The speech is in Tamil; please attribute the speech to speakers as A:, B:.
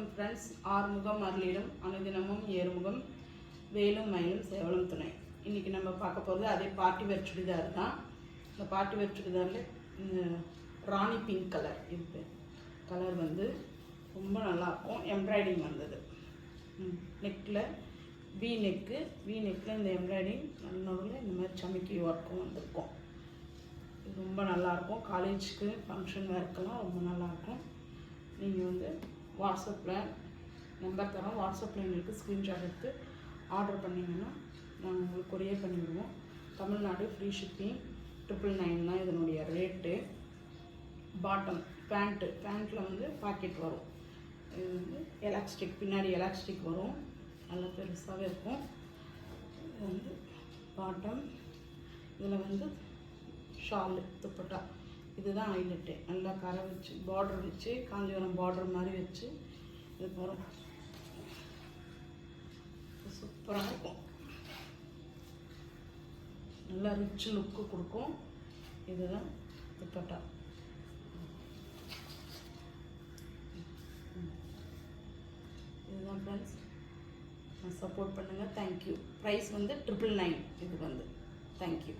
A: வணக்கம் ஃப்ரெண்ட்ஸ். ஆறுமுகம் அருளிடும் அனுதினமும் ஏறுமுகம் வேலும் மயிலும் சேவலும் துணை. இன்றைக்கி நம்ம பார்க்க போகிறது அதே பார்ட்டி வேர் சுடிதார் தான். இந்த பார்ட்டி வேர் சுடிதாரில் இந்த ராணி பிங்க் கலர் இது கலர் வந்து ரொம்ப நல்லாயிருக்கும். எம்ப்ராய்டிங் வந்தது நெக்கில் வி நெக்கில் இந்த எம்ப்ராய்டிங் நடுவில் இந்த மாதிரி சமைக்கி ஒர்க்கும் வந்திருக்கும். இது ரொம்ப நல்லாயிருக்கும். காலேஜுக்கு ஃபங்க்ஷன் ஒர்க்கெல்லாம் ரொம்ப நல்லாயிருக்கும். நீங்கள் வந்து வாட்ஸ்அப்பில் நம்பர் தரோம், வாட்ஸ்அப்பில் எங்களுக்கு ஸ்க்ரீன்ஷாட் எடுத்து ஆர்டர் பண்ணிங்கன்னா நாங்கள் உங்களுக்கு கொரியர் பண்ணிவிடுவோம். தமிழ்நாடு ஃப்ரீ ஷிப்பிங் 999 தான் இதனுடைய ரேட்டு. பாட்டம் பேண்ட்டில் வந்து பாக்கெட் வரும். இது வந்து எலாஸ்டிக், பின்னாடி எலாஸ்டிக் வரும், நல்லா பெருசாகவே இருக்கும். இது வந்து பாட்டம், இதில் வந்து ஷாலு துப்பட்டா, இதுதான் ஹைலைட்டு. நல்லா கரை வச்சு பார்டர் வச்சு காஞ்சிபுரம் பார்டர் மாதிரி வச்சு இது போகிறோம். சூப்பராக இருக்கும். நல்லா ரிச் லுக்கு கொடுக்கும். இதுதான் துப்பட்டா. இதுதான் ஃப்ரெண்ட்ஸ், சப்போர்ட் பண்ணுங்கள். தேங்க்யூ. ப்ரைஸ் வந்து 999 இது வந்து. தேங்க்யூ.